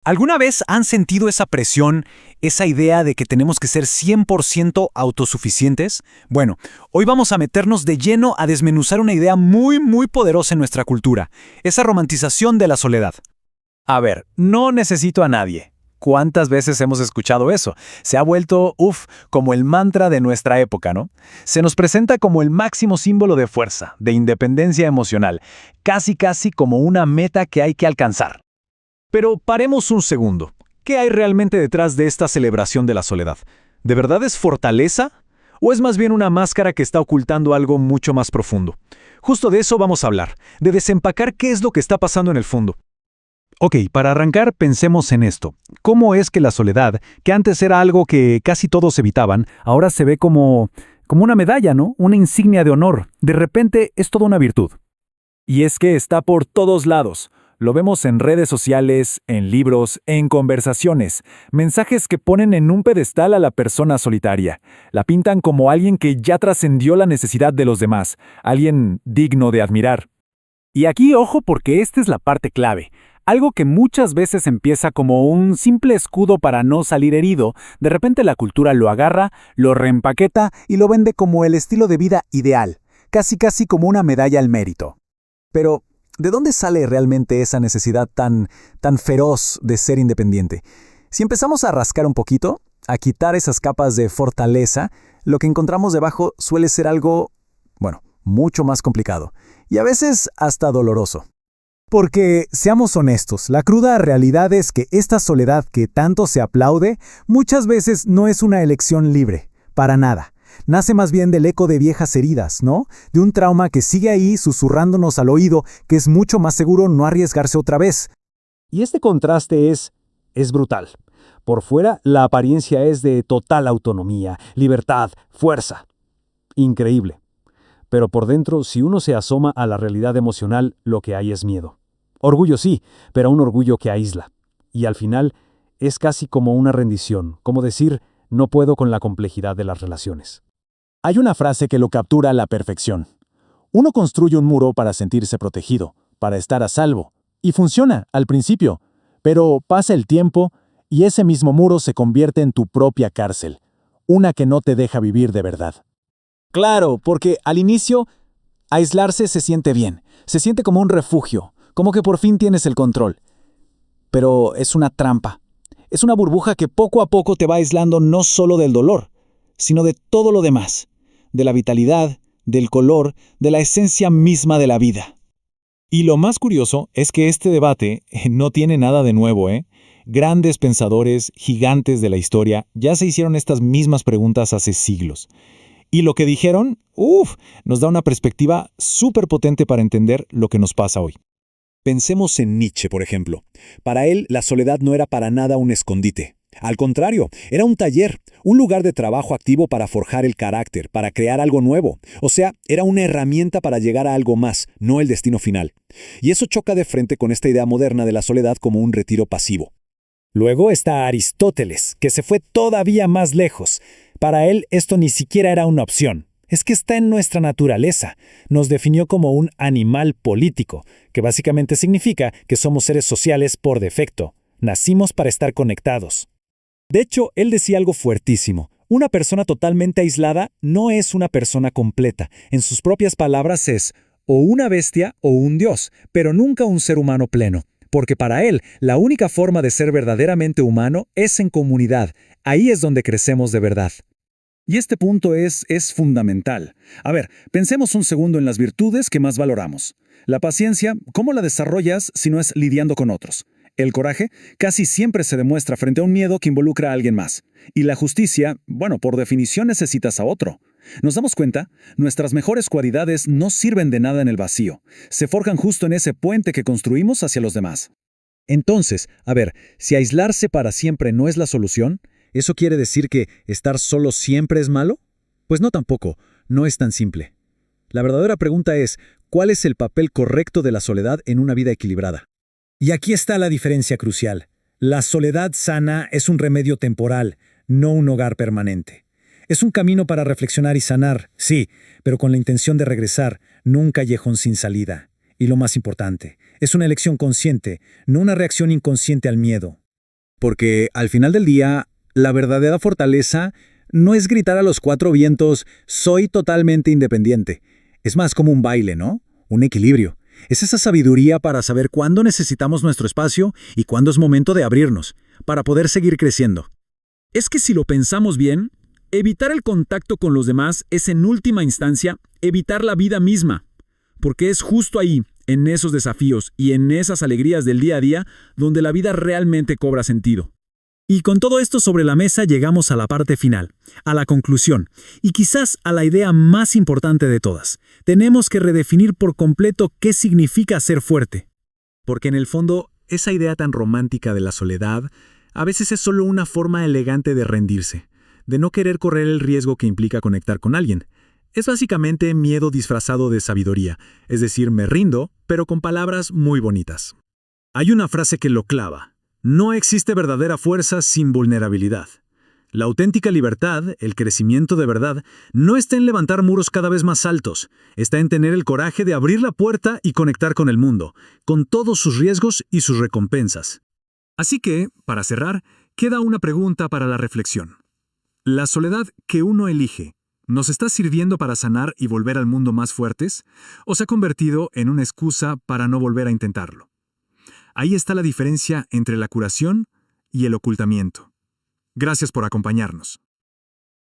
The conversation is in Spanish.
¿Alguna vez han sentido esa presión, esa idea de que tenemos que ser 100% autosuficientes? Bueno, hoy vamos a meternos de lleno a desmenuzar una idea muy poderosa en nuestra cultura, esa romantización de la soledad. A ver, no necesito a nadie. ¿Cuántas veces hemos escuchado eso? Se ha vuelto, como el mantra de nuestra época, ¿no? Se nos presenta como el máximo símbolo de fuerza, de independencia emocional, casi como una meta que hay que alcanzar. Pero paremos un segundo. ¿Qué hay realmente detrás de esta celebración de la soledad? ¿De verdad es fortaleza? ¿O es más bien una máscara que está ocultando algo mucho más profundo? Justo de eso vamos a hablar, de desempacar qué es lo que está pasando en el fondo. Ok, para arrancar pensemos en esto. ¿Cómo es que la soledad, que antes era algo que casi todos evitaban, ahora se ve como una medalla, ¿no? Una insignia de honor. De repente es toda una virtud. Y es que está por todos lados. Lo vemos en redes sociales, en libros, en conversaciones, mensajes que ponen en un pedestal a la persona solitaria. La pintan como alguien que ya trascendió la necesidad de los demás, alguien digno de admirar. Y aquí ojo porque esta es la parte clave. Algo que muchas veces empieza como un simple escudo para no salir herido, de repente la cultura lo agarra, lo reempaqueta y lo vende como el estilo de vida ideal, casi como una medalla al mérito. Pero, ¿de dónde sale realmente esa necesidad tan feroz de ser independiente? Si empezamos a rascar un poquito, a quitar esas capas de fortaleza, lo que encontramos debajo suele ser algo, mucho más complicado, y a veces hasta doloroso. Porque, seamos honestos, la cruda realidad es que esta soledad que tanto se aplaude, muchas veces no es una elección libre, para nada. Nace más bien del eco de viejas heridas, ¿no? De un trauma que sigue ahí susurrándonos al oído que es mucho más seguro no arriesgarse otra vez. Y este contraste es brutal. Por fuera, la apariencia es de total autonomía, libertad, fuerza. Increíble. Pero por dentro, si uno se asoma a la realidad emocional, lo que hay es miedo. Orgullo sí, pero un orgullo que aísla. Y al final, es casi como una rendición, como decir, no puedo con la complejidad de las relaciones. Hay una frase que lo captura a la perfección. Uno construye un muro para sentirse protegido, para estar a salvo, y funciona al principio, pero pasa el tiempo y ese mismo muro se convierte en tu propia cárcel, una que no te deja vivir de verdad. Claro, porque al inicio, aislarse se siente bien, se siente como un refugio, como que por fin tienes el control. Pero es una trampa. Es una burbuja que poco a poco te va aislando no solo del dolor, sino de todo lo demás, de la vitalidad, del color, de la esencia misma de la vida. Y lo más curioso es que este debate no tiene nada de nuevo, ¿eh? Grandes pensadores, gigantes de la historia, ya se hicieron estas mismas preguntas hace siglos. Y lo que dijeron, nos da una perspectiva súper potente para entender lo que nos pasa hoy. Pensemos en Nietzsche, por ejemplo. Para él, la soledad no era para nada un escondite. Al contrario, era un taller, un lugar de trabajo activo para forjar el carácter, para crear algo nuevo. O sea, era una herramienta para llegar a algo más, no el destino final. Y eso choca de frente con esta idea moderna de la soledad como un retiro pasivo. Luego está Aristóteles, que se fue todavía más lejos. Para él, esto ni siquiera era una opción. Es que está en nuestra naturaleza. Nos definió como un animal político, que básicamente significa que somos seres sociales por defecto. Nacimos para estar conectados. De hecho, él decía algo fuertísimo. Una persona totalmente aislada no es una persona completa. En sus propias palabras es o una bestia o un dios, pero nunca un ser humano pleno. Porque para él, la única forma de ser verdaderamente humano es en comunidad. Ahí es donde crecemos de verdad. Y este punto es fundamental. A ver, pensemos un segundo en las virtudes que más valoramos. La paciencia, ¿cómo la desarrollas si no es lidiando con otros? El coraje casi siempre se demuestra frente a un miedo que involucra a alguien más. Y la justicia, por definición necesitas a otro. ¿Nos damos cuenta? Nuestras mejores cualidades no sirven de nada en el vacío. Se forjan justo en ese puente que construimos hacia los demás. Entonces, a ver, si aislarse para siempre no es la solución, ¿eso quiere decir que estar solo siempre es malo? Pues no tampoco, no es tan simple. La verdadera pregunta es, ¿cuál es el papel correcto de la soledad en una vida equilibrada? Y aquí está la diferencia crucial. La soledad sana es un remedio temporal, no un hogar permanente. Es un camino para reflexionar y sanar, sí, pero con la intención de regresar, no un callejón sin salida. Y lo más importante, es una elección consciente, no una reacción inconsciente al miedo. porque al final del día, la verdadera fortaleza no es gritar a los cuatro vientos, soy totalmente independiente. Es más como un baile, ¿no? Un equilibrio. Es esa sabiduría para saber cuándo necesitamos nuestro espacio y cuándo es momento de abrirnos, para poder seguir creciendo. Es que si lo pensamos bien, evitar el contacto con los demás es en última instancia evitar la vida misma, porque es justo ahí, en esos desafíos y en esas alegrías del día a día, donde la vida realmente cobra sentido. Y con todo esto sobre la mesa llegamos a la parte final, a la conclusión, y quizás a la idea más importante de todas. Tenemos que redefinir por completo qué significa ser fuerte. Porque en el fondo, esa idea tan romántica de la soledad, a veces es solo una forma elegante de rendirse, de no querer correr el riesgo que implica conectar con alguien. Es básicamente miedo disfrazado de sabiduría, es decir, me rindo, pero con palabras muy bonitas. Hay una frase que lo clava. No existe verdadera fuerza sin vulnerabilidad. La auténtica libertad, el crecimiento de verdad, no está en levantar muros cada vez más altos, está en tener el coraje de abrir la puerta y conectar con el mundo, con todos sus riesgos y sus recompensas. Así que, para cerrar, queda una pregunta para la reflexión. ¿La soledad que uno elige nos está sirviendo para sanar y volver al mundo más fuertes, o se ha convertido en una excusa para no volver a intentarlo? Ahí está la diferencia entre la curación y el ocultamiento. Gracias por acompañarnos.